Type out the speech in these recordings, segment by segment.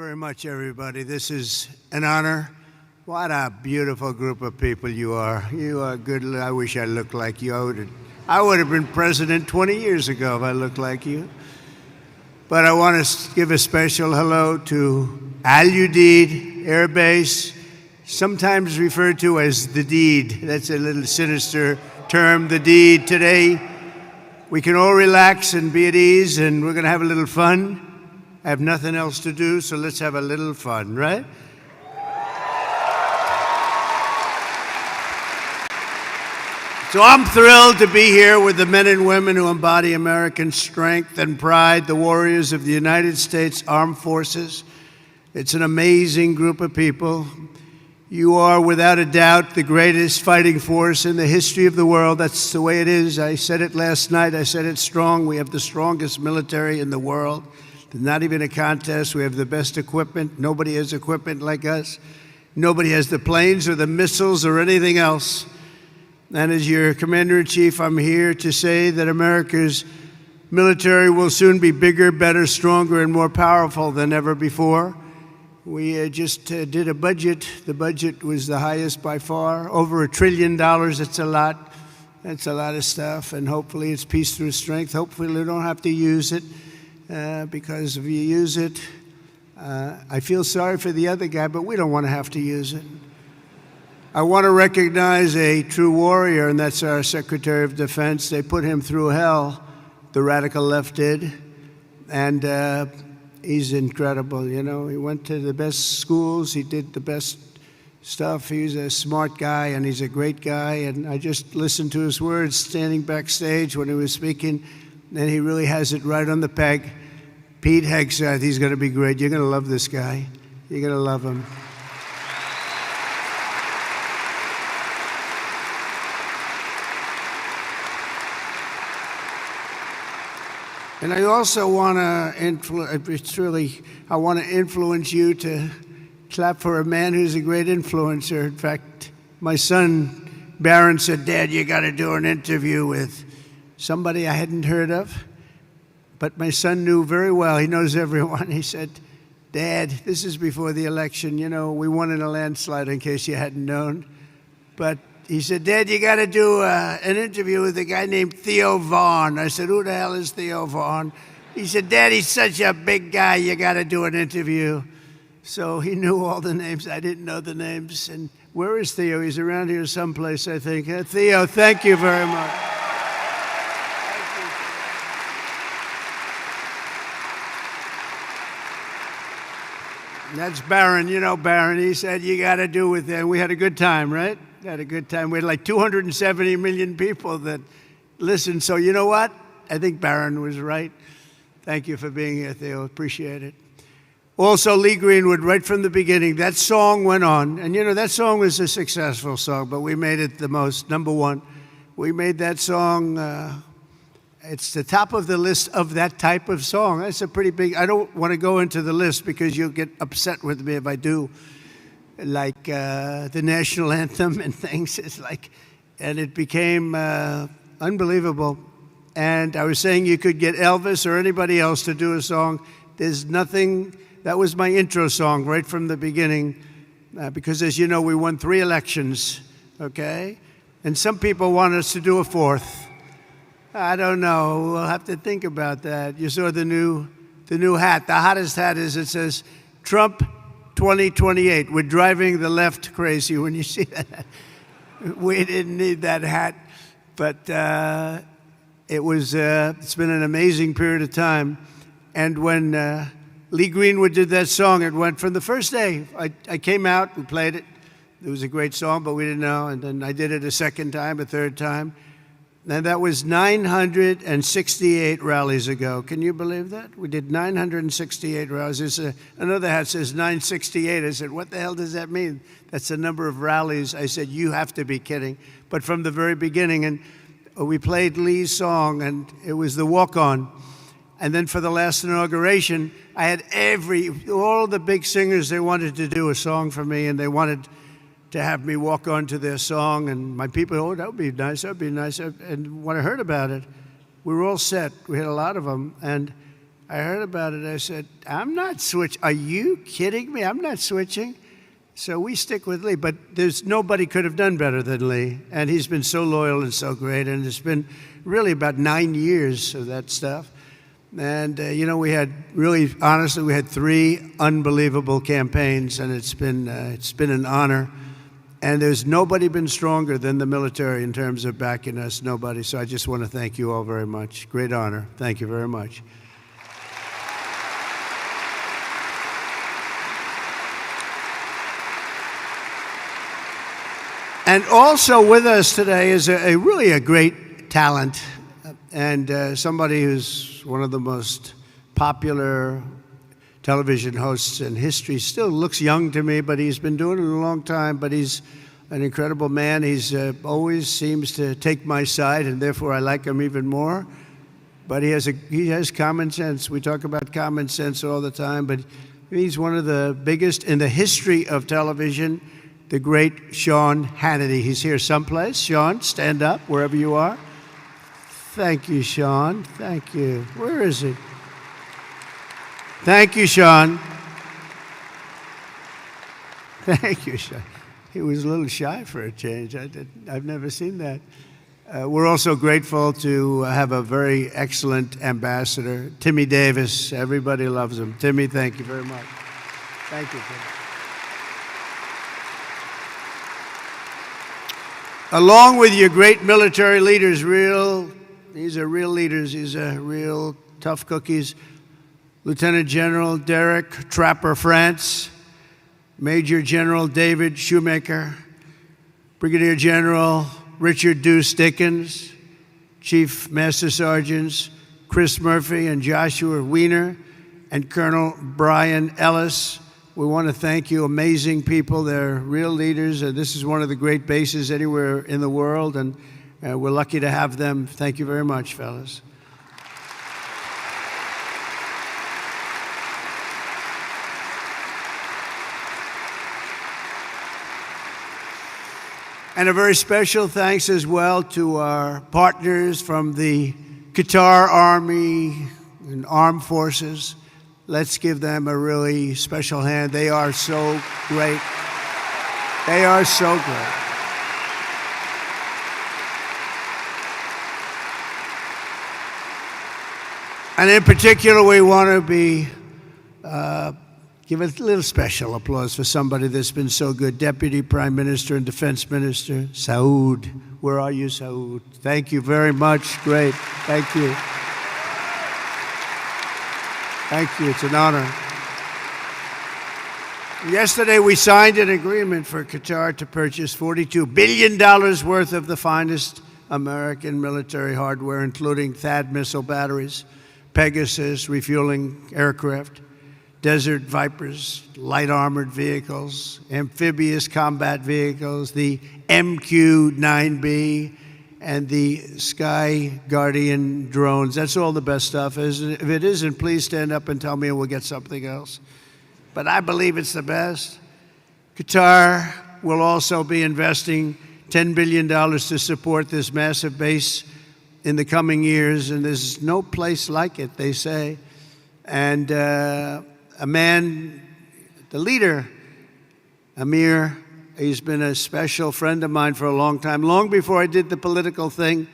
Very much, everybody. This is an honor. What a beautiful group of people you are. You are good. I wish I looked like you. I would have been president 20 years ago if I looked like you. But I want to give a special hello to Al Udeid Air Base, sometimes referred to as the Deed. That's a little sinister term, the Deed. Today, we can all relax and be at ease, and we're going to have a little fun. I have nothing else to do, so let's have a little fun, right? So I'm thrilled to be here with the men and women who embody American strength and pride, the warriors of the United States Armed Forces. It's an amazing group of people. You are, without a doubt, the greatest fighting force in the history of the world. That's the way it is. I said it last night. I said it strong. We have the strongest military in the world. There's not even a contest. We have the best equipment. Nobody has equipment like us. Nobody has the planes or the missiles or anything else. And as your commander-in-chief, I'm here to say that America's military will soon be bigger, better, stronger, and more powerful than ever before. We just did a budget. The budget was the highest by far, over $1 trillion. That's a lot. That's a lot of stuff. And hopefully it's peace through strength. Hopefully we don't have to use it. Because if you use it, I feel sorry for the other guy, but we don't want to have to use it. I want to recognize a true warrior, and that's our Secretary of Defense. They put him through hell, the radical left did, and he's incredible. You know, he went to the best schools, he did the best stuff. He's a smart guy, and he's a great guy, and I just listened to his words standing backstage when he was speaking, and he really has it right on the peg. Pete Hegseth, he's going to be great. You're going to love this guy. You're going to love him. And I also want to influence you to clap for a man who's a great influencer. In fact, my son, Barron, said, "Dad, you got to do an interview with somebody I hadn't heard of." But my son knew very well. He knows everyone. He said, "Dad," this is before the election. You know, we won in a landslide, in case you hadn't known. But he said, "Dad, you got to do an interview with a guy named Theo Vaughn." I said, "Who the hell is Theo Vaughn?" He said, "Dad, he's such a big guy. You got to do an interview." So he knew all the names. I didn't know the names. And where is Theo? He's around here someplace, I think. Theo, thank you very much. That's Barron. You know Barron. He said, "You got to do with it." We had a good time, right? Had a good time. We had like 270 million people that listened. So you know what? I think Barron was right. Thank you for being here, Theo. Appreciate it. Also, Lee Greenwood, right from the beginning, that song went on. And you know, that song was a successful song, but we made it the most, number one. We made that song, it's the top of the list of that type of song. That's a pretty big, I don't want to go into the list because you'll get upset with me if I do. Like the national anthem and things. It's like, and it became unbelievable. And I was saying you could get Elvis or anybody else to do a song. There's nothing, that was my intro song right from the beginning. Because as you know, we won 3 elections, okay? And some people want us to do a 4th. I don't know. We'll have to think about that. You saw the new hat. The hottest hat is, it says, Trump 2028. We're driving the left crazy when you see that. We didn't need that hat. But it's been an amazing period of time. And when Lee Greenwood did that song, it went from the first day. I came out, we played it. It was a great song, but we didn't know. And then I did it a second time, a third time. And that was 968 rallies ago. Can you believe that? We did 968 rallies. Another hat says 968. I said, "What the hell does that mean?" That's the number of rallies. I said, "You have to be kidding." But from the very beginning, and we played Lee's song, and it was the walk-on. And then for the last inauguration, I had all the big singers, they wanted to do a song for me, and they wanted to have me walk on to their song. And my people, "Oh, that would be nice, that would be nice." And when I heard about it, we were all set. We had a lot of them. And I heard about it. I said, I'm not switching. Are you kidding me? I'm not switching. So we stick with Lee. But there's nobody could have done better than Lee. And he's been so loyal and so great. And it's been really about 9 years of that stuff. And, we had really, honestly, we had 3 unbelievable campaigns. And it's been an honor. And there's nobody been stronger than the military in terms of backing us, nobody. So I just want to thank you all very much. Great honor. Thank you very much. And also with us today is really a great talent and somebody who's one of the most popular television hosts in history. Still looks young to me, but he's been doing it a long time. But he's an incredible man. He's always seems to take my side, and therefore I like him even more. But he has common sense. We talk about common sense all the time, but he's one of the biggest in the history of television, the great Sean Hannity. He's here someplace. Sean, stand up wherever you are. Thank you, Sean. Thank you. Where is he? Thank you, Sean. Thank you, Sean. He was a little shy for a change. I've never seen that. We're also grateful to have a very excellent ambassador, Timmy Davis. Everybody loves him. Timmy, thank you very much. Thank you, Timmy. Along with your great military leaders, these are real leaders. These are real tough cookies. Lieutenant General Derek Trapper France, Major General David Shoemaker, Brigadier General Richard Deuce Dickens, Chief Master Sergeants Chris Murphy and Joshua Wiener, and Colonel Brian Ellis. We want to thank you, amazing people. They're real leaders, and this is one of the great bases anywhere in the world, and we're lucky to have them. Thank you very much, fellas. And a very special thanks as well to our partners from the Qatar Army and Armed Forces. Let's give them a really special hand. They are so great. They are so great. And in particular, we want to give a little special applause for somebody that's been so good. Deputy Prime Minister and Defense Minister, Saud. Where are you, Saud? Thank you very much. Great. Thank you. Thank you. It's an honor. Yesterday, we signed an agreement for Qatar to purchase $42 billion worth of the finest American military hardware, including THAAD missile batteries, Pegasus refueling aircraft, Desert Vipers, light armored vehicles, amphibious combat vehicles, the MQ-9B, and the Sky Guardian drones. That's all the best stuff. If it isn't, please stand up and tell me and we'll get something else. But I believe it's the best. Qatar will also be investing $10 billion to support this massive base in the coming years, and there's no place like it, they say. And a man, the leader, Amir, he's been a special friend of mine for a long time. Long before I did the political thing,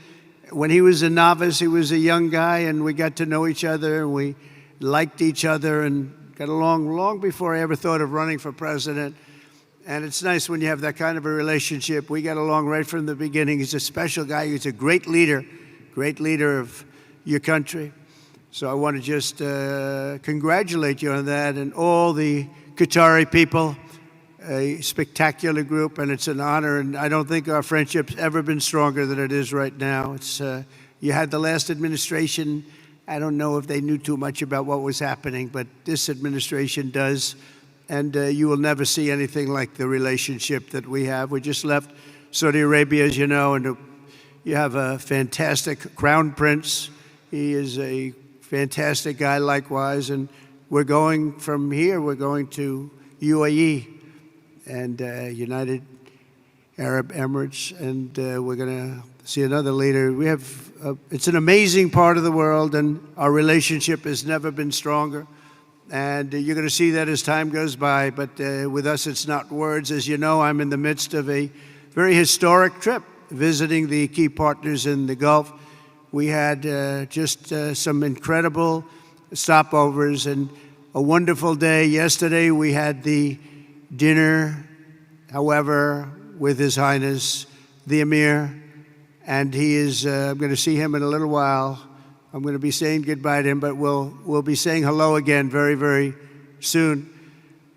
when he was a novice, he was a young guy, and we got to know each other, and we liked each other and got along long before I ever thought of running for president. And it's nice when you have that kind of a relationship. We got along right from the beginning. He's a special guy. He's a great leader of your country. So I want to just congratulate you on that, and all the Qatari people, a spectacular group, and it's an honor. And I don't think our friendship's ever been stronger than it is right now. It's you had the last administration. I don't know if they knew too much about what was happening, but this administration does, and you will never see anything like the relationship that we have. We just left Saudi Arabia, as you know, and you have a fantastic crown prince. He is a fantastic guy likewise, and we're going from here, we're going to UAE and United Arab Emirates, and we're going to see another leader. It's an amazing part of the world, and our relationship has never been stronger. And you're going to see that as time goes by. But with us, it's not words. As you know, I'm in the midst of a very historic trip, visiting the key partners in the Gulf. We had just some incredible stopovers and a wonderful day. Yesterday, we had the dinner, however, with His Highness, the Emir. And I'm going to see him in a little while. I'm going to be saying goodbye to him, but we'll be saying hello again very, very soon.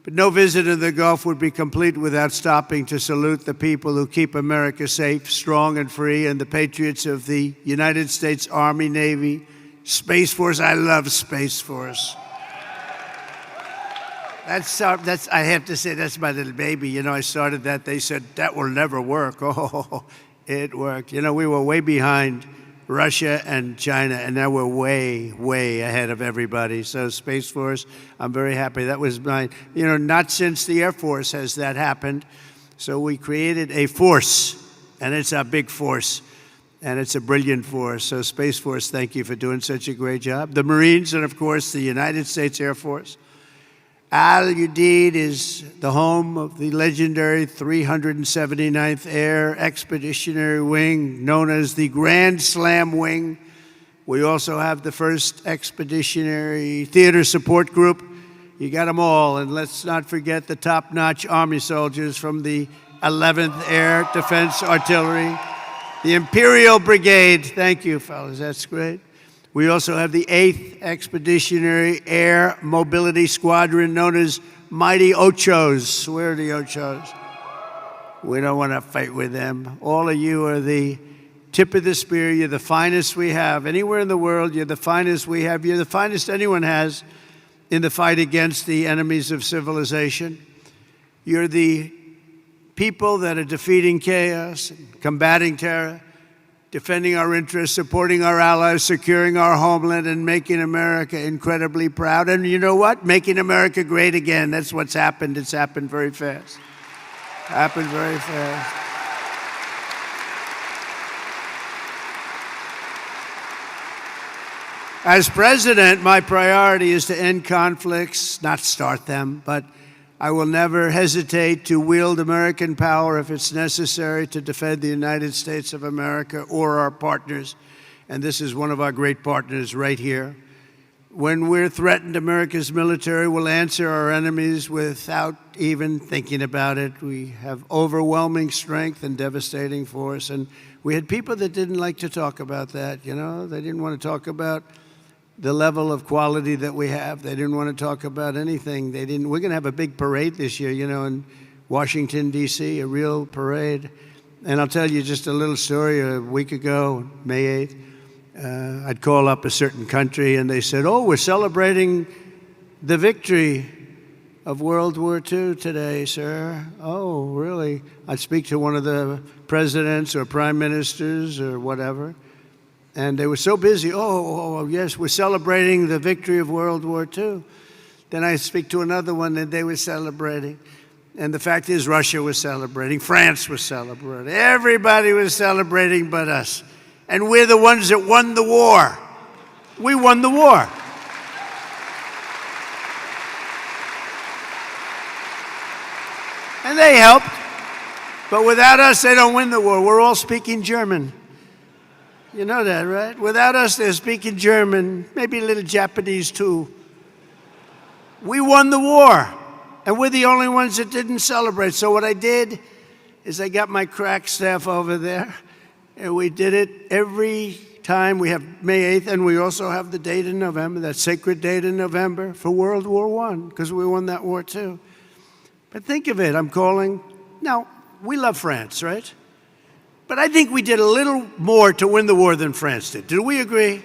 But no visit to the Gulf would be complete without stopping to salute the people who keep America safe, strong, and free, and the patriots of the United States Army, Navy, Space Force. I love Space Force. I have to say, that's my little baby. You know, I started that. They said, that will never work. Oh, it worked. You know, we were way behind Russia and China, and now we're way, way ahead of everybody. So Space Force, I'm very happy. That was not since the Air Force has that happened. So we created a force, and it's a big force, and it's a brilliant force. So Space Force, thank you for doing such a great job. The Marines, and of course, the United States Air Force. Al Udeid is the home of the legendary 379th Air Expeditionary Wing, known as the Grand Slam Wing. We also have the 1st Expeditionary Theater Support Group. You got them all. And let's not forget the top-notch Army soldiers from the 11th Air Defense Artillery, the Imperial Brigade. Thank you, fellas. That's great. We also have the 8th Expeditionary Air Mobility Squadron, known as Mighty Ochos. Where are the Ochos? We don't want to fight with them. All of you are the tip of the spear. You're the finest we have. Anywhere in the world, you're the finest we have. You're the finest anyone has in the fight against the enemies of civilization. You're the people that are defeating chaos, combating terror, defending our interests, supporting our allies, securing our homeland, and making America incredibly proud. And you know what? Making America great again. That's what's happened. It's happened very fast. Happened very fast. As president, my priority is to end conflicts, not start them, but I will never hesitate to wield American power if it's necessary to defend the United States of America or our partners. And this is one of our great partners right here. When we're threatened, America's military will answer our enemies without even thinking about it. We have overwhelming strength and devastating force. And we had people that didn't like to talk about that, you know? They didn't want to talk about the level of quality that we have. They didn't want to talk about anything. We're going to have a big parade this year, you know, in Washington, D.C., a real parade. And I'll tell you just a little story. A week ago, May 8th, I'd call up a certain country, and they said, oh, we're celebrating the victory of World War II today, sir. Oh, really? I'd speak to one of the presidents or prime ministers or whatever. And they were so busy. Oh, yes, we're celebrating the victory of World War II. Then I speak to another one, and they were celebrating. And the fact is, Russia was celebrating. France was celebrating. Everybody was celebrating but us. And we're the ones that won the war. We won the war. And they helped. But without us, they don't win the war. We're all speaking German. You know that, right? Without us, they're speaking German, maybe a little Japanese too. We won the war, and we're the only ones that didn't celebrate. So what I did is I got my crack staff over there, and we did it every time. We have May 8th, and we also have the date in November, that sacred date in November for World War I, because we won that war too. But think of it, I'm calling. Now, we love France, right? But I think we did a little more to win the war than France did. Do we agree?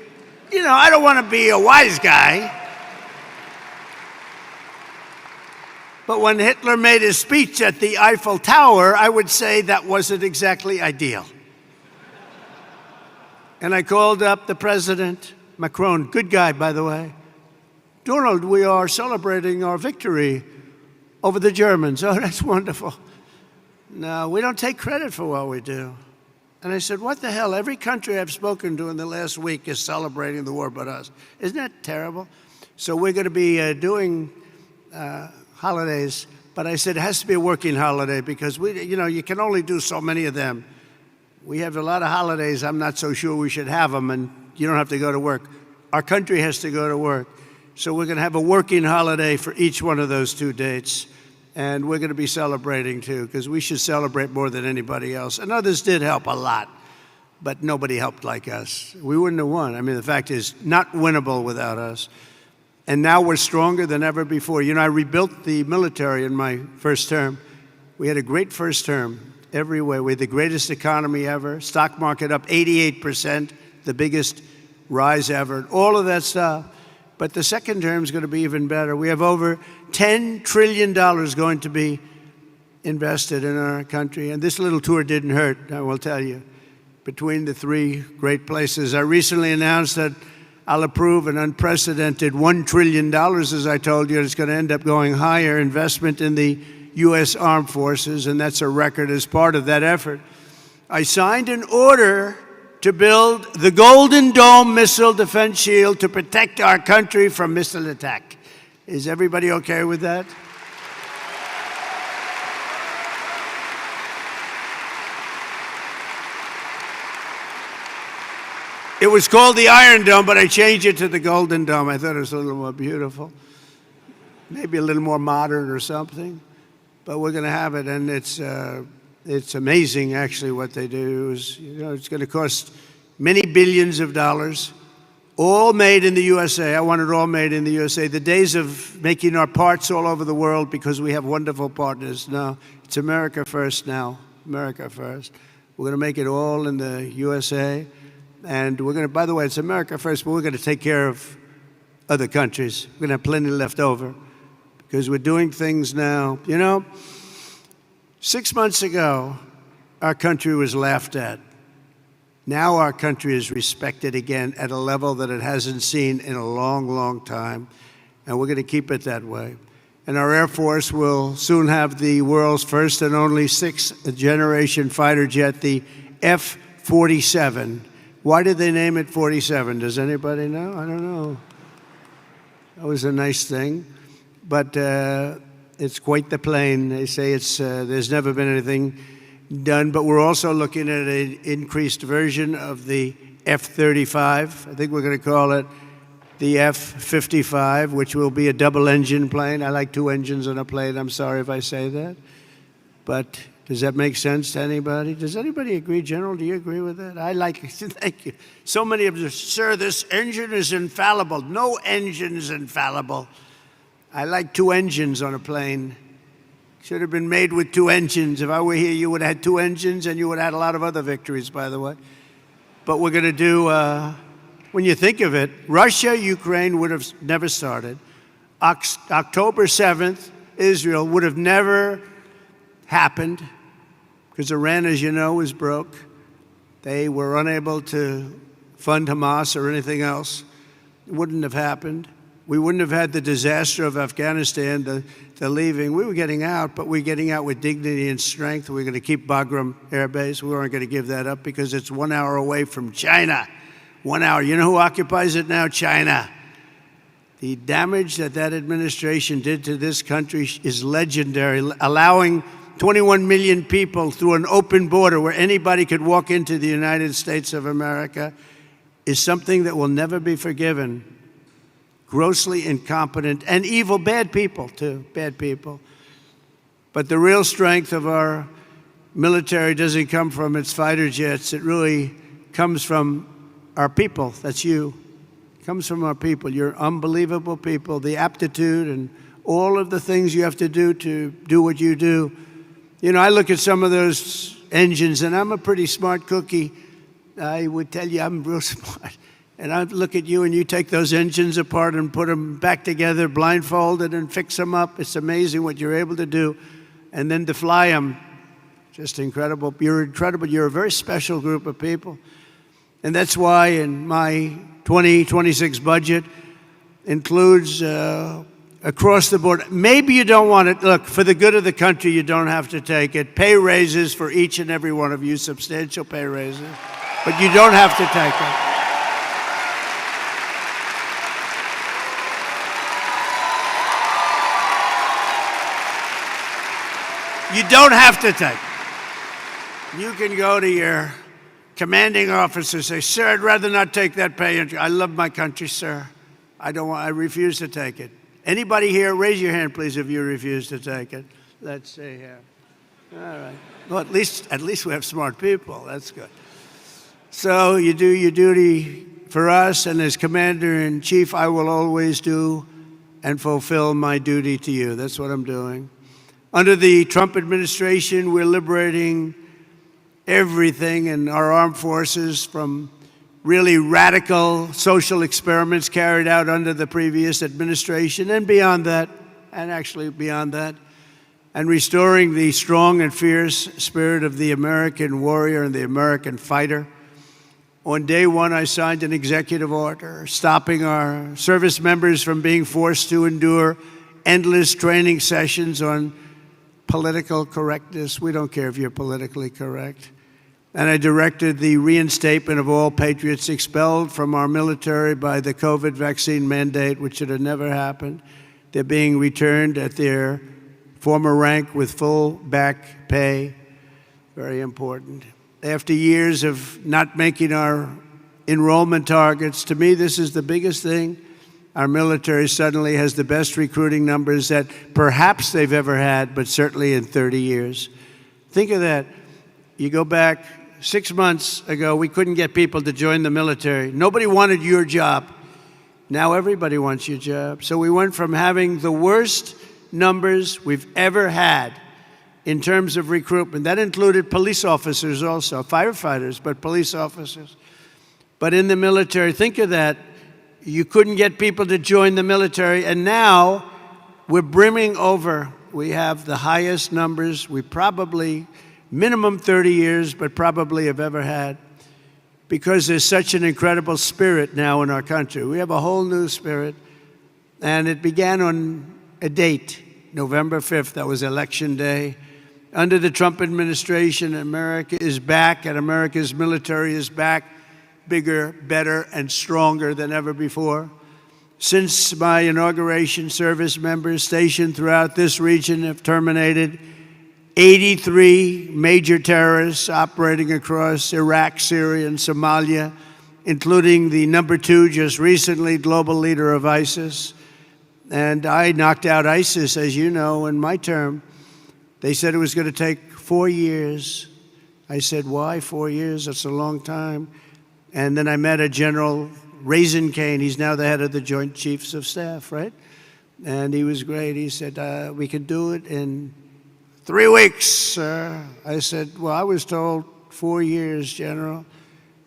You know, I don't want to be a wise guy. But when Hitler made his speech at the Eiffel Tower, I would say that wasn't exactly ideal. And I called up the president, Macron, good guy, by the way. Donald, we are celebrating our victory over the Germans. Oh, that's wonderful. No, we don't take credit for what we do. And I said, what the hell? Every country I've spoken to in the last week is celebrating the war but us. Isn't that terrible? So we're going to be doing holidays, but I said it has to be a working holiday because you can only do so many of them. We have a lot of holidays. I'm not so sure we should have them, and you don't have to go to work. Our country has to go to work. So we're going to have a working holiday for each one of those 2 dates. And we're going to be celebrating, too, because we should celebrate more than anybody else. And others did help a lot, but nobody helped like us. We wouldn't have won. I mean, the fact is, not winnable without us. And now we're stronger than ever before. You know, I rebuilt the military in my first term. We had a great first term everywhere. We had the greatest economy ever, stock market up 88%, the biggest rise ever, all of that stuff. But the second term is going to be even better. We have over $10 trillion going to be invested in our country. And this little tour didn't hurt, I will tell you, between the 3 great places. I recently announced that I'll approve an unprecedented $1 trillion, as I told you. It's going to end up going higher, investment in the U.S. Armed Forces, and that's a record as part of that effort. I signed an order to build the Golden Dome missile defense shield to protect our country from missile attack. Is everybody okay with that? It was called the Iron Dome, but I changed it to the Golden Dome. I thought it was a little more beautiful, maybe a little more modern or something. But we're going to have it, and it's amazing, actually, what they do. It's going to cost many billions of dollars, all made in the USA. I want it all made in the USA. The days of making our parts all over the world because we have wonderful partners. No, it's America first now, America first. We're going to make it all in the USA. And we're going to, by the way, it's America first, but we're going to take care of other countries. We're going to have plenty left over because we're doing things now. 6 months ago, our country was laughed at. Now our country is respected again at a level that it hasn't seen in a long, long time, and we're going to keep it that way. And our Air Force will soon have the world's first and only 6th-generation fighter jet, the F-47. Why did they name it 47? Does anybody know? I don't know. That was a nice thing, but it's quite the plane. They say there's never been anything done, but we're also looking at an increased version of the F-35. I think we're going to call it the F-55, which will be a double-engine plane. I like 2 engines on a plane. I'm sorry if I say that. But does that make sense to anybody? Does anybody agree? General, do you agree with that? I like it. Thank you. So many of you, sir, this engine is infallible. No engine is infallible. I like 2 engines on a plane. Should have been made with 2 engines. If I were here, you would have had 2 engines, and you would have had a lot of other victories, by the way. But we're going to do, when you think of it, Russia, Ukraine would have never started. October 7th, Israel would have never happened because Iran, as you know, was broke. They were unable to fund Hamas or anything else. It wouldn't have happened. We wouldn't have had the disaster of Afghanistan, the leaving. We were getting out, but we're getting out with dignity and strength. We're going to keep Bagram Air Base. We weren't going to give that up because it's 1 hour away from China. 1 hour. You know who occupies it now? China. The damage that administration did to this country is legendary, allowing 21 million people through an open border where anybody could walk into the United States of America is something that will never be forgiven. Grossly incompetent and evil, bad people too, bad people. But the real strength of our military doesn't come from its fighter jets. It really comes from our people. That's you. It comes from our people. You're unbelievable people. The aptitude and all of the things you have to do what you do. I look at some of those engines, and I'm a pretty smart cookie. I would tell you I'm real smart. And I look at you, and you take those engines apart and put them back together, blindfolded, and fix them up. It's amazing what you're able to do. And then to fly them, just incredible. You're incredible. You're a very special group of people. And that's why in my 2026 budget includes across the board. Maybe you don't want it. Look, for the good of the country, you don't have to take it. Pay raises for each and every one of you, substantial pay raises. But you don't have to take it. You don't have to take it. You can go to your commanding officer and say, sir, I'd rather not take that pay. I love my country, sir. I refuse to take it. Anybody here, raise your hand, please, if you refuse to take it. Let's see here. All right. Well, at least we have smart people. That's good. So you do your duty for us, and as Commander-in-Chief, I will always do and fulfill my duty to you. That's what I'm doing. Under the Trump administration, we're liberating everything in our armed forces from really radical social experiments carried out under the previous administration and beyond that, and actually beyond that, and restoring the strong and fierce spirit of the American warrior and the American fighter. On day one, I signed an executive order stopping our service members from being forced to endure endless training sessions on political correctness. We don't care if you're politically correct. And I directed the reinstatement of all patriots expelled from our military by the COVID vaccine mandate, which should have never happened. They're being returned at their former rank with full back pay. Very important. After years of not making our enrollment targets, to me, this is the biggest thing. Our military suddenly has the best recruiting numbers that perhaps they've ever had, but certainly in 30 years. Think of that. You go back 6 months ago, we couldn't get people to join the military. Nobody wanted your job. Now everybody wants your job. So we went from having the worst numbers we've ever had in terms of recruitment. That included police officers also, firefighters, but police officers. But in the military, think of that. You couldn't get people to join the military, and now we're brimming over. We have the highest numbers we probably, minimum 30 years, but probably have ever had, because there's such an incredible spirit now in our country. We have a whole new spirit, and it began on a date, November 5th. That was Election Day. Under the Trump administration, America is back, and America's military is back, bigger, better, and stronger than ever before. Since my inauguration, service members stationed throughout this region have terminated 83 major terrorists operating across Iraq, Syria, and Somalia, including the #2 just recently global leader of ISIS. And I knocked out ISIS, as you know, in my term. They said it was going to take 4 years. I said, why 4 years? That's a long time. And then I met a General Raisin Kane. He's now the head of the Joint Chiefs of Staff, right? And he was great. He said, we can do it in 3 weeks, sir. I said, well, I was told 4 years, General,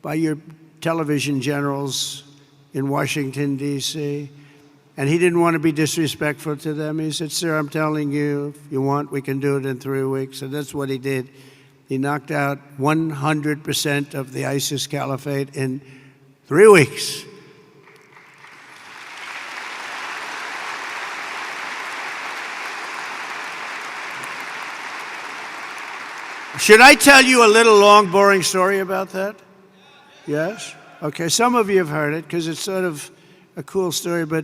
by your television generals in Washington, D.C. And he didn't want to be disrespectful to them. He said, sir, I'm telling you, if you want, we can do it in 3 weeks. And that's what he did. He knocked out 100% of the ISIS caliphate in 3 weeks. Should I tell you a little long, boring story about that? Yes? Okay, some of you have heard it because it's sort of a cool story, but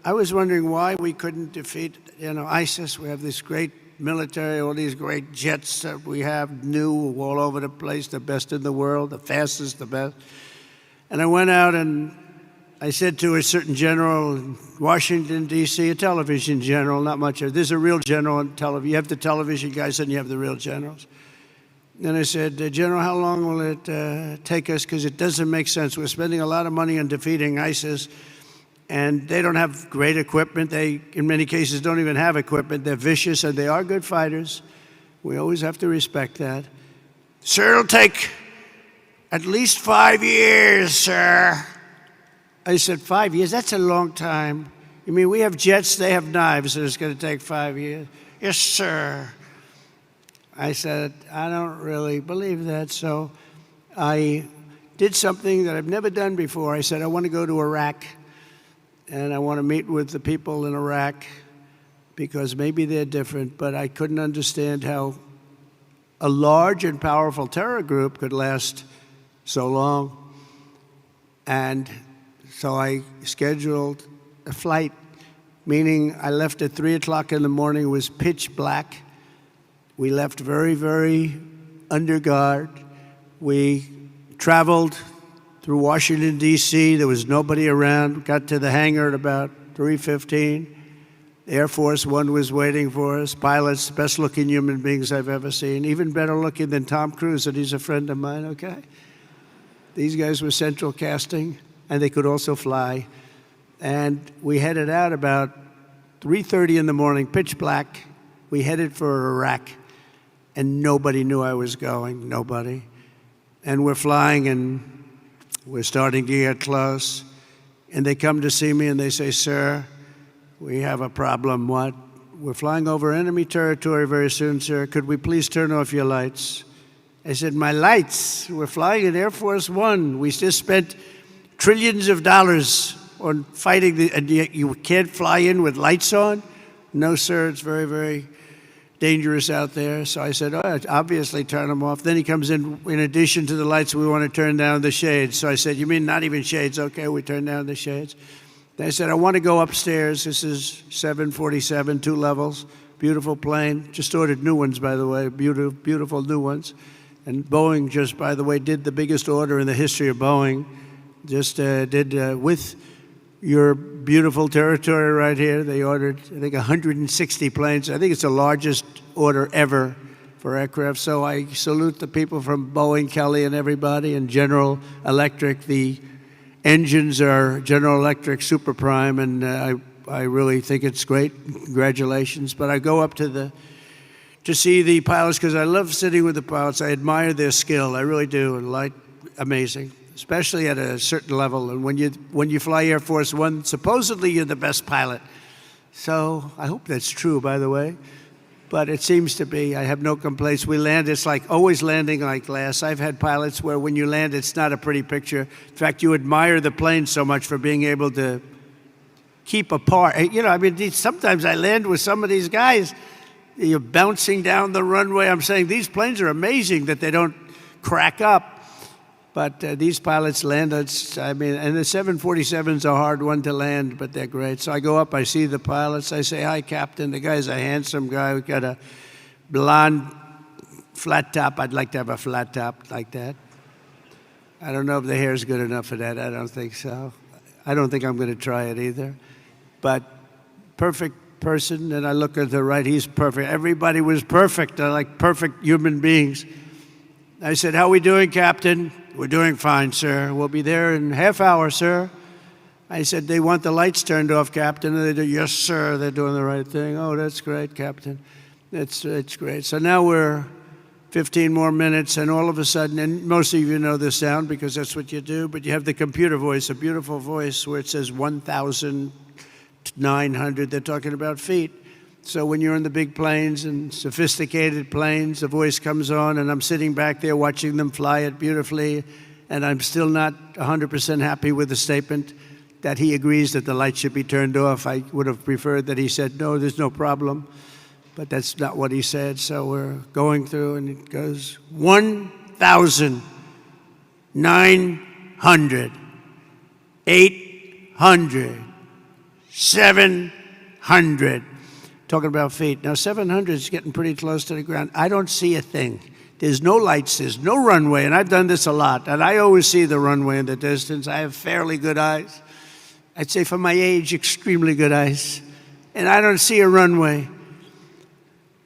I was wondering why we couldn't defeat, ISIS. We have this great military, all these great jets that we have new all over the place, the best in the world, the fastest, the best. And I went out and I said to a certain general in Washington, D.C., a television general, not much of, there's a real general on television. You have the television guys and you have the real generals. And I said, General, how long will it take us? Because it doesn't make sense. We're spending a lot of money on defeating ISIS, and they don't have great equipment. They, in many cases, don't even have equipment. They're vicious, and they are good fighters. We always have to respect that. Sir, it'll take at least 5 years, sir. I said, 5 years? That's a long time. You mean we have jets, they have knives, and it's going to take 5 years? Yes, sir. I said, I don't really believe that, so I did something that I've never done before. I said, I want to go to Iraq. and I want to meet with the people in Iraq because maybe they're different, but I couldn't understand how a large and powerful terror group could last so long. And so I scheduled a flight, meaning I left at 3 o'clock in the morning. It was pitch black. We left very, very under guard. We traveled through Washington, D.C. There was nobody around. Got to the hangar at about 3:15. Air Force One was waiting for us. Pilots, best-looking human beings I've ever seen. Even better looking than Tom Cruise, and he's a friend of mine, okay? These guys were central casting, and they could also fly. And we headed out about 3:30 in the morning, pitch black. We headed for Iraq, and nobody knew I was going, nobody. And we're flying, and we're starting to get close. And they come to see me, and they say, "Sir, we have a problem." "What?" "We're flying over enemy territory very soon, sir. Could we please turn off your lights?" I said, "My lights? We're flying in Air Force One. We just spent trillions of dollars on fighting, and yet you can't fly in with lights on?" "No, sir, it's very, very dangerous out there." So I said, "Oh, obviously turn them off." Then he comes in addition to the lights, we want to turn down the shades. So I said, "You mean not even shades?" "Okay, we turn down the shades." Then I said, "I want to go upstairs." This is 747, 2 levels, beautiful plane. Just ordered new ones, by the way, beautiful, beautiful new ones. And Boeing just, by the way, did the biggest order in the history of Boeing. Just did with your beautiful territory right here. They ordered, I think, 160 planes. I think it's the largest order ever for aircraft. So I salute the people from Boeing, Kelly, and everybody, and General Electric. The engines are General Electric Super Prime, and I really think it's great. Congratulations. But I go up to see the pilots because I love sitting with the pilots. I admire their skill. I really do. And amazing, especially at a certain level. And when you fly Air Force One, supposedly you're the best pilot. So I hope that's true, by the way. But it seems to be. I have no complaints. We land, it's like always landing like glass. I've had pilots where when you land, it's not a pretty picture. In fact, you admire the plane so much for being able to keep apart. You know, I mean, sometimes I land with some of these guys. You're bouncing down the runway. I'm saying these planes are amazing that they don't crack up. But these pilots land, I mean, and the 747's a hard one to land, but they're great. So I go up, I see the pilots, I say, "Hi, Captain." The guy's a handsome guy. We've got a blonde flat top. I'd like to have a flat top like that. I don't know if the hair's good enough for that. I don't think so. I don't think I'm going to try it either. But perfect person, and I look at the right, he's perfect. Everybody was perfect. I like perfect human beings. I said, "How are we doing, Captain?" "We're doing fine, sir. We'll be there in half hour, sir." I said, "They want the lights turned off, Captain." And they do, "Yes, sir, they're doing the right thing." "Oh, that's great, Captain. It's great." So now we're 15 more minutes, and all of a sudden, and most of you know this sound because that's what you do, but you have the computer voice, a beautiful voice where it says 1,900. They're talking about feet. So when you're in the big planes and sophisticated planes, the voice comes on, and I'm sitting back there watching them fly it beautifully, and I'm still not 100% happy with the statement that he agrees that the lights should be turned off. I would have preferred that he said, "No, there's no problem." But that's not what he said. So we're going through, and it goes 1,900, 800, 700. Talking about feet. Now, 700 is getting pretty close to the ground. I don't see a thing. There's no lights. There's no runway. And I've done this a lot. And I always see the runway in the distance. I have fairly good eyes. I'd say for my age, extremely good eyes. And I don't see a runway.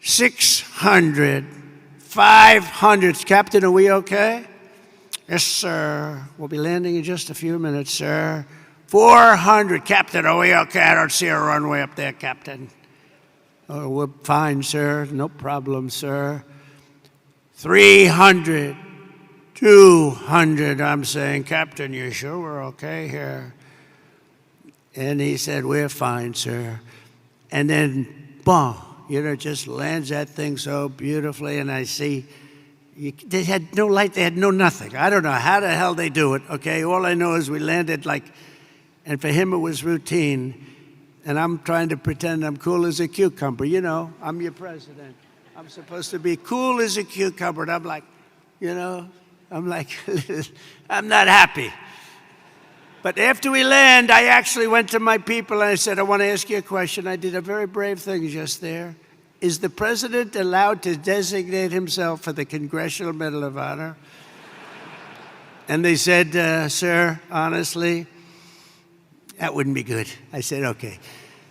600, 500. "Captain, are we okay?" "Yes, sir. We'll be landing in just a few minutes, sir." 400. "Captain, are we okay? I don't see a runway up there, Captain." "Oh, we're fine, sir. No problem, sir." 300, 200. I'm saying, "Captain, you sure we're okay here?" And he said, "We're fine, sir." And then, boom, just lands that thing so beautifully. And I see, they had no light, they had no nothing. I don't know how the hell they do it, okay? All I know is we landed like And for him, it was routine. And I'm trying to pretend I'm cool as a cucumber. You know, I'm your president. I'm supposed to be cool as a cucumber. And I'm like, I'm not happy. But after we land, I actually went to my people and I said, I want to ask you a question. I did a very brave thing just there. Is the president allowed to designate himself for the Congressional Medal of Honor? And they said, sir, honestly, that wouldn't be good. I said, okay.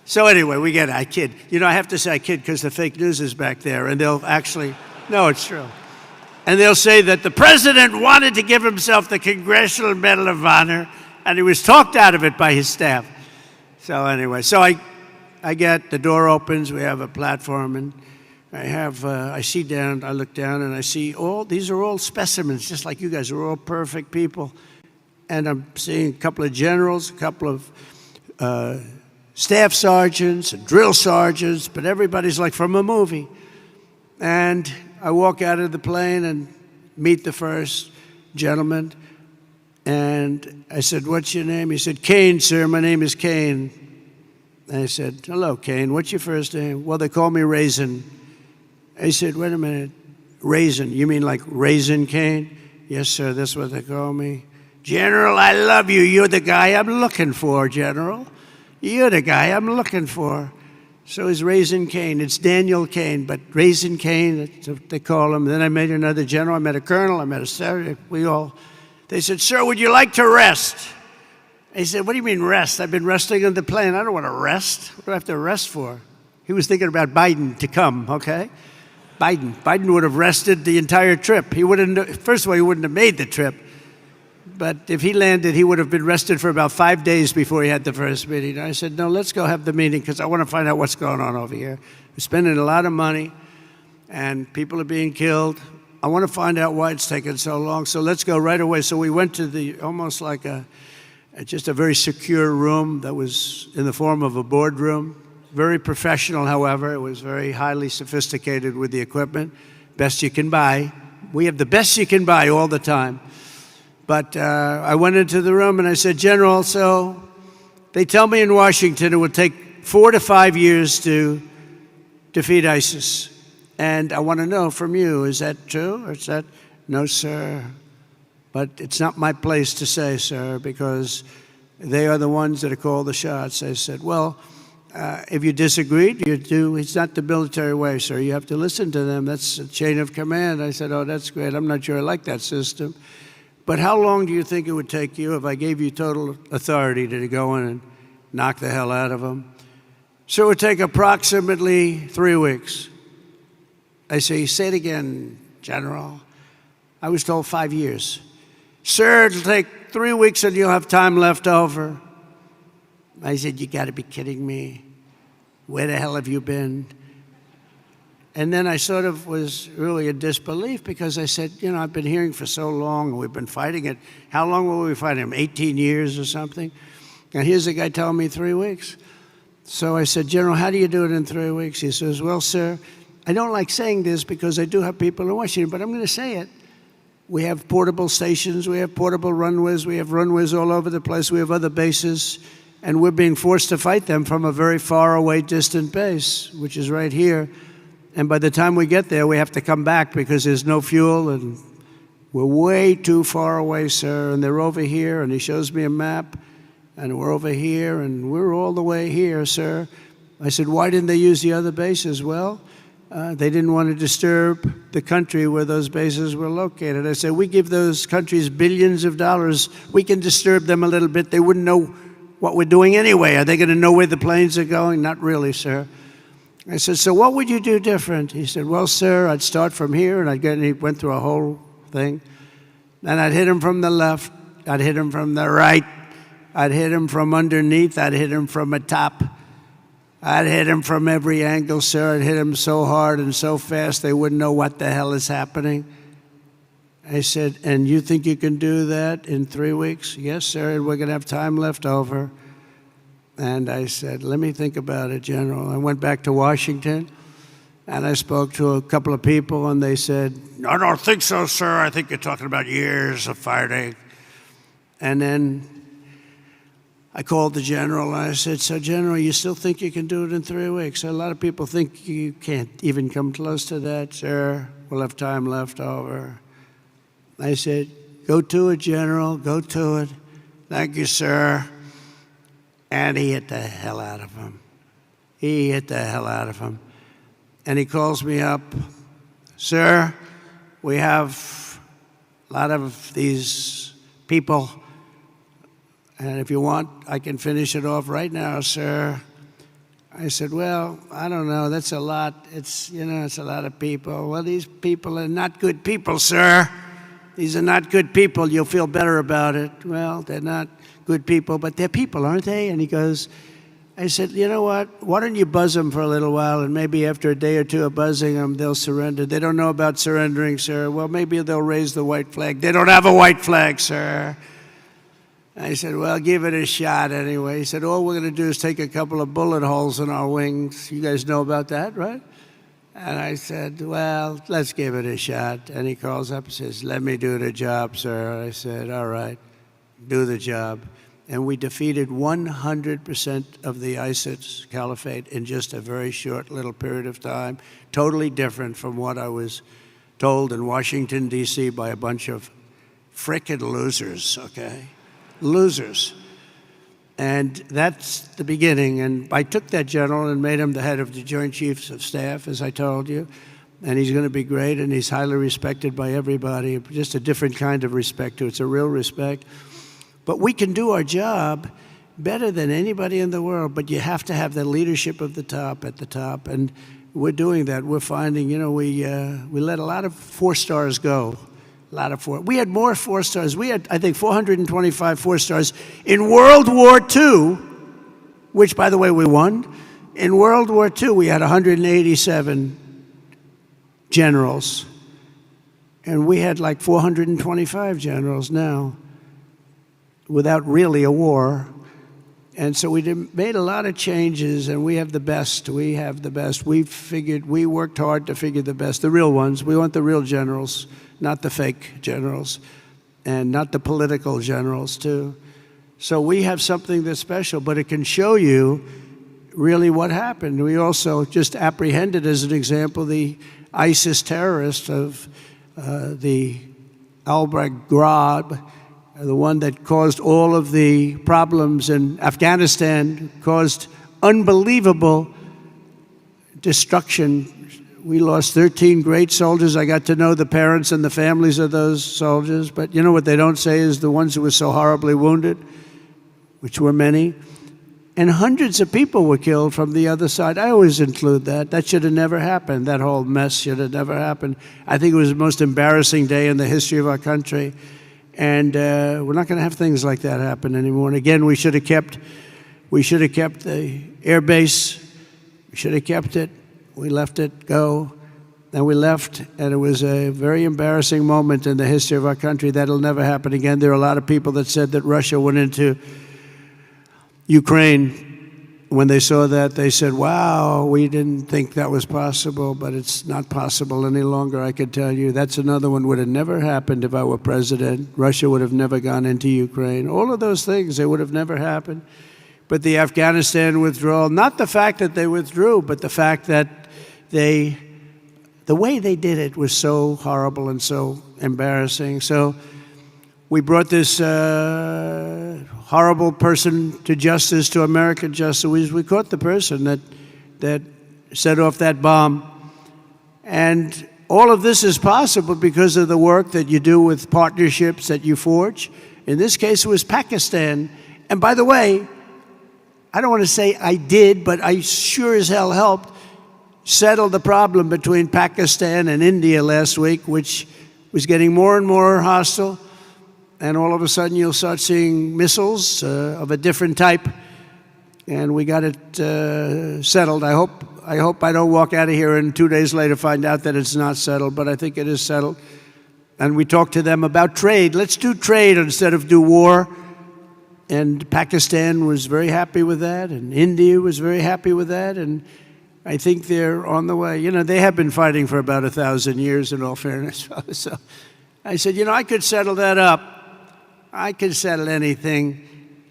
So anyway, we get it. I kid. I have to say I kid because the fake news is back there, and they'll actually, no, it's true. And they'll say that the president wanted to give himself the Congressional Medal of Honor, and he was talked out of it by his staff. So anyway, I get, the door opens, we have a platform, and I look down, and I see these are all specimens, just like you guys are all perfect people. And I'm seeing a couple of generals, a couple of staff sergeants, and drill sergeants, but everybody's like from a movie. And I walk out of the plane and meet the first gentleman. And I said, what's your name? He said, Kane, sir, my name is Kane. And I said, hello, Kane, what's your first name? Well, they call me Raisin. I said, wait a minute, Raisin, you mean like Raisin Kane? Yes, sir, that's what they call me. General, I love you. You're the guy I'm looking for, General. You're the guy I'm looking for. So it's Raisin Kane. It's Daniel Kane, but Raisin Kane, that's what they call him. Then I met another general. I met a colonel. I met a sergeant. They said, sir, would you like to rest? I said, what do you mean rest? I've been resting on the plane. I don't want to rest. What do I have to rest for? He was thinking about Biden to come, okay? Biden would have rested the entire trip. First of all, he wouldn't have made the trip. But if he landed, he would have been rested for about 5 days before he had the first meeting. I said, no, let's go have the meeting because I want to find out what's going on over here. We're spending a lot of money and people are being killed. I want to find out why it's taking so long. So let's go right away. So we went to almost like just a very secure room that was in the form of a boardroom. Very professional, however. It was very highly sophisticated with the equipment. Best you can buy. We have the best you can buy all the time. But I went into the room and I said, General, so they tell me in Washington it would take 4 to 5 years to defeat ISIS. And I want to know from you, is that true? Or is that, no, sir. But it's not my place to say, sir, because they are the ones that call the shots. I said, well, if you disagreed, it's not the military way, sir. You have to listen to them. That's a chain of command. I said, oh, that's great. I'm not sure I like that system. But how long do you think it would take you if I gave you total authority to go in and knock the hell out of them? So it would take approximately 3 weeks. I say it again, General. I was told 5 years. Sir, it'll take 3 weeks and you'll have time left over. I said, you got to be kidding me. Where the hell have you been? And then I sort of was really in disbelief because I said, I've been hearing for so long and we've been fighting it. How long will we fight him? 18 years or something? And here's the guy telling me 3 weeks. So I said, General, how do you do it in 3 weeks? He says, well, sir, I don't like saying this because I do have people in Washington, but I'm going to say it. We have portable stations. We have portable runways. We have runways all over the place. We have other bases. And we're being forced to fight them from a very far away, distant base, which is right here. And by the time we get there, we have to come back because there's no fuel and we're way too far away, sir. And they're over here, and he shows me a map, and we're over here, and we're all the way here, sir. I said, why didn't they use the other bases? Well, they didn't want to disturb the country where those bases were located. I said, we give those countries billions of dollars. We can disturb them a little bit. They wouldn't know what we're doing anyway. Are they going to know where the planes are going? Not really, sir. I said, so what would you do different? He said, well, sir, I'd start from here, and he went through a whole thing. And I'd hit him from the left. I'd hit him from the right. I'd hit him from underneath. I'd hit him from the top. I'd hit him from every angle, sir. I'd hit him so hard and so fast they wouldn't know what the hell is happening. I said, and you think you can do that in 3 weeks? Yes, sir, and we're going to have time left over. And I said, let me think about it, General. I went back to Washington, and I spoke to a couple of people, and they said, I don't think so, sir. I think you're talking about years of fighting. And then I called the general and I said, "So, General, you still think you can do it in 3 weeks?" A lot of people think you can't even come close to that. "Sir, we'll have time left over." I said, "Go to it, General, go to it." "Thank you, sir." And he hit the hell out of him. He hit the hell out of him. And he calls me up, "Sir, we have a lot of these people, and if you want, I can finish it off right now, sir." I said, "Well, I don't know. That's a lot. It's a lot of people." "Well, these people are not good people, sir. These are not good people. You'll feel better about it." "Well, they're not good people, but they're people, aren't they?" And he goes, I said, "You know what? Why don't you buzz them for a little while, and maybe after a day or two of buzzing them, they'll surrender." "They don't know about surrendering, sir." "Well, maybe they'll raise the white flag." "They don't have a white flag, sir." I said, "Well, give it a shot anyway." He said, "All we're going to do is take a couple of bullet holes in our wings." You guys know about that, right? And I said, "Well, let's give it a shot." And he calls up and says, "Let me do the job, sir." I said, "All right, do the job." And we defeated 100% of the ISIS caliphate in just a very short little period of time, totally different from what I was told in Washington, D.C. by a bunch of frickin' losers, okay? Losers. And that's the beginning. And I took that general and made him the head of the Joint Chiefs of Staff, as I told you. And he's going to be great, and he's highly respected by everybody, just a different kind of respect, too. It's a real respect. But we can do our job better than anybody in the world, but you have to have the leadership of the top at the top, and we're doing that. We're finding, we let a lot of 4-stars go, a lot of 4. We had more 4-stars. We had, I think, 425 4-stars in World War II, which, by the way, we won. In World War II, we had 187 generals, and we had like 425 generals now, without really a war. And so we made a lot of changes, and we have the best. We have the best. We worked hard to figure the best, the real ones. We want the real generals, not the fake generals, and not the political generals, too. So we have something that's special, but it can show you really what happened. We also just apprehended, as an example, the ISIS terrorist of the Albrecht Grab, the one that caused all of the problems in Afghanistan, caused unbelievable destruction. We lost 13 great soldiers. I got to know the parents and the families of those soldiers. But you know what they don't say is the ones who were so horribly wounded, which were many. And hundreds of people were killed from the other side. I always include that. That should have never happened. That whole mess should have never happened. I think it was the most embarrassing day in the history of our country. And we're not going to have things like that happen anymore. And again, we should have kept the air base. We should have kept it. We let it go. And we left, and it was a very embarrassing moment in the history of our country. That'll never happen again. There are a lot of people that said that Russia went into Ukraine. When they saw that, they said, "Wow, we didn't think that was possible," but it's not possible any longer, I can tell you. That's another one would have never happened if I were president. Russia would have never gone into Ukraine. All of those things, they would have never happened. But the Afghanistan withdrawal, not the fact that they withdrew, but the fact that the way they did it was so horrible and so embarrassing. So we brought this horrible person to justice, to American justice. We caught the person that set off that bomb. And all of this is possible because of the work that you do with partnerships that you forge. In this case, it was Pakistan. And by the way, I don't want to say I did, but I sure as hell helped settle the problem between Pakistan and India last week, which was getting more and more hostile. And all of a sudden, you'll start seeing missiles of a different type. And we got it settled. I hope I don't walk out of here and 2 days later find out that it's not settled, but I think it is settled. And we talked to them about trade. Let's do trade instead of do war. And Pakistan was very happy with that, and India was very happy with that. And I think they're on the way. They have been fighting for about 1,000 years, in all fairness. So I said, I could settle that up. I could settle anything.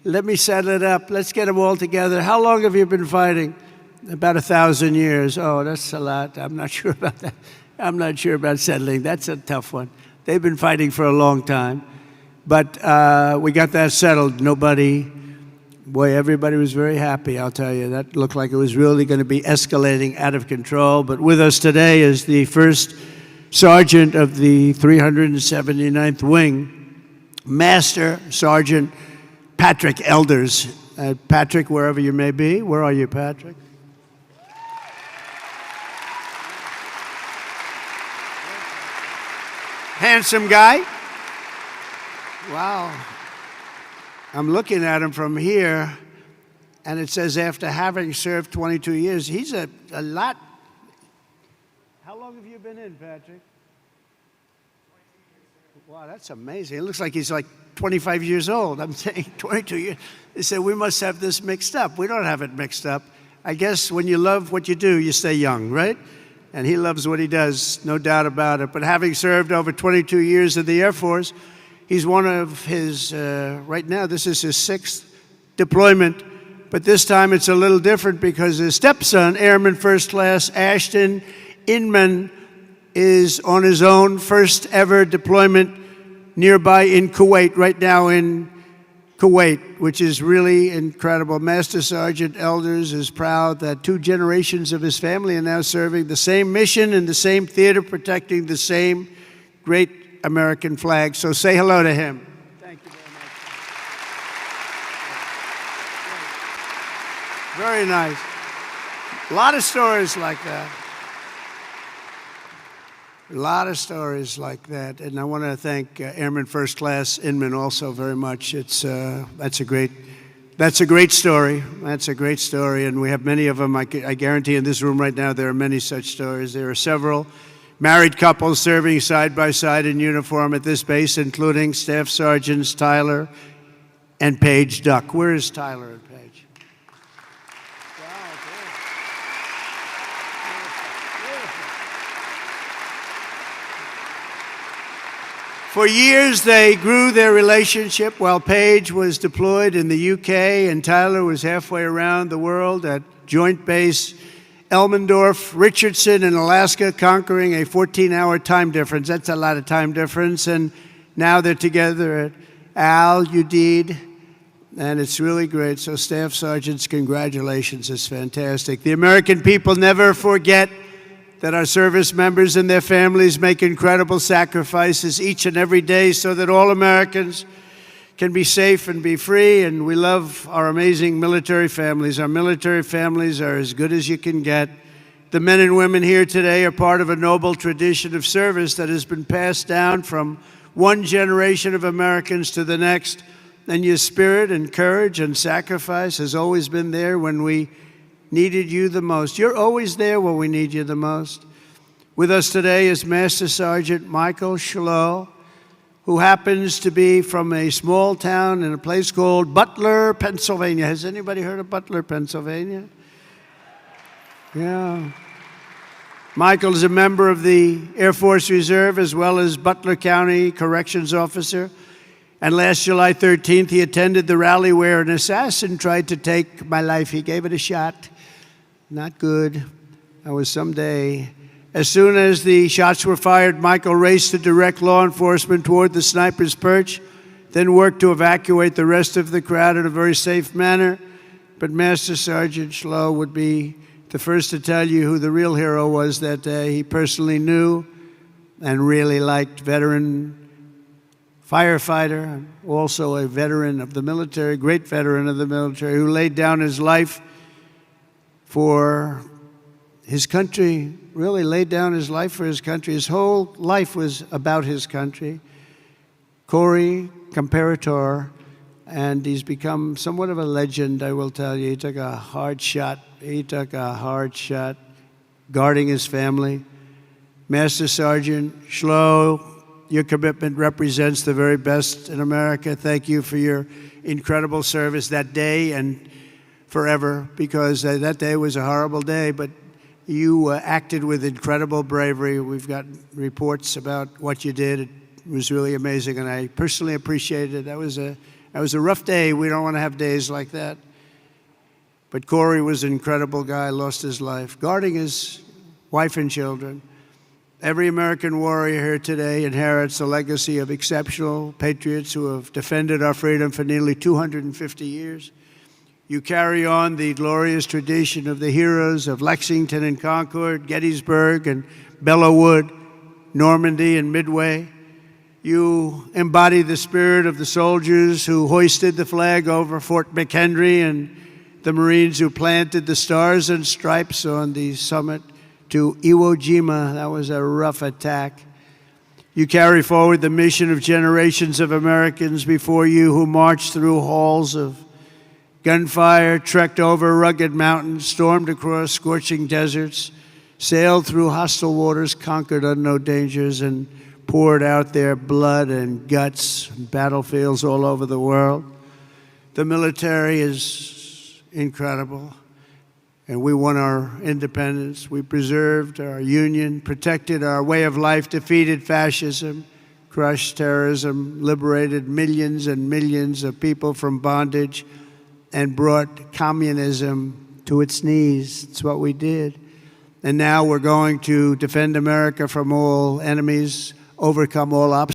Let me settle it up. Let's get them all together. How long have you been fighting? About 1,000 years. Oh, that's a lot. I'm not sure about that. I'm not sure about settling. That's a tough one. They've been fighting for a long time. But we got that settled. Everybody was very happy, I'll tell you. That looked like it was really going to be escalating out of control. But with us today is the first sergeant of the 379th Wing, Master Sergeant Patrick Elders. Patrick, wherever you may be. Where are you, Patrick? Handsome guy. Wow. I'm looking at him from here, and it says after having served 22 years, he's a lot. How long have you been in, Patrick? Wow, that's amazing. It looks like he's like 25 years old. I'm saying 22 years. They said, we must have this mixed up. We don't have it mixed up. I guess when you love what you do, you stay young, right? And he loves what he does, no doubt about it. But having served over 22 years in the Air Force, he's one of his, right now, this is his 6th deployment. But this time it's a little different because his stepson, Airman First Class Ashton Inman, is on his own first ever deployment nearby in Kuwait, right now in Kuwait, which is really incredible. Master Sergeant Elders is proud that 2 generations of his family are now serving the same mission in the same theater, protecting the same great American flag. So say hello to him. Thank you very much. Very nice. A lot of stories like that. A lot of stories like that, and I want to thank Airman First Class Inman also very much. That's a great story. That's a great story, and we have many of them. I guarantee in this room right now there are many such stories. There are several married couples serving side by side in uniform at this base, including Staff Sergeants Tyler and Paige Duck. Where is Tyler and Paige? For years, they grew their relationship while Paige was deployed in the UK and Tyler was halfway around the world at Joint Base Elmendorf, Richardson in Alaska, conquering a 14-hour time difference. That's a lot of time difference. And now they're together at Al Udeid, and it's really great. So Staff Sergeants, congratulations. It's fantastic. The American people never forget that our service members and their families make incredible sacrifices each and every day so that all Americans can be safe and be free, and we love our amazing military families. Our military families are as good as you can get. The men and women here today are part of a noble tradition of service that has been passed down from one generation of Americans to the next, and your spirit and courage and sacrifice has always been there when we needed you the most. You're always there when we need you the most. With us today is Master Sergeant Michael Schlow, who happens to be from a small town in a place called Butler, Pennsylvania. Has anybody heard of Butler, Pennsylvania? Yeah. Michael is a member of the Air Force Reserve as well as Butler County Corrections Officer. And last July 13th, he attended the rally where an assassin tried to take my life. He gave it a shot. Not good. That was someday. As soon as the shots were fired, Michael raced to direct law enforcement toward the sniper's perch, then worked to evacuate the rest of the crowd in a very safe manner. But Master Sergeant Schlow would be the first to tell you who the real hero was that day. He personally knew and really liked veteran firefighter, also a veteran of the military, great veteran of the military, who laid down his life for his country, really laid down his life for his country. His whole life was about his country. Corey Comparator, and he's become somewhat of a legend, I will tell you. He took a hard shot. He took a hard shot guarding his family. Master Sergeant Schlow, your commitment represents the very best in America. Thank you for your incredible service that day and forever, because that day was a horrible day, but you acted with incredible bravery. We've got reports about what you did. It was really amazing, and I personally appreciated it. That was a That was a rough day. We don't want to have days like that. But Corey was an incredible guy, lost his life, guarding his wife and children. Every American warrior here today inherits a legacy of exceptional patriots who have defended our freedom for nearly 250 years. You carry on the glorious tradition of the heroes of Lexington and Concord, Gettysburg and Belleau Wood, Normandy and Midway. You embody the spirit of the soldiers who hoisted the flag over Fort McHenry and the Marines who planted the stars and stripes on the summit to Iwo Jima. That was a rough attack. You carry forward the mission of generations of Americans before you who marched through halls of gunfire, trekked over rugged mountains, stormed across scorching deserts, sailed through hostile waters, conquered unknown dangers, and poured out their blood and guts on battlefields all over the world. The military is incredible, and we won our independence. We preserved our union, protected our way of life, defeated fascism, crushed terrorism, liberated millions and millions of people from bondage, and brought communism to its knees. It's what we did. And now we're going to defend America from all enemies, overcome all obstacles.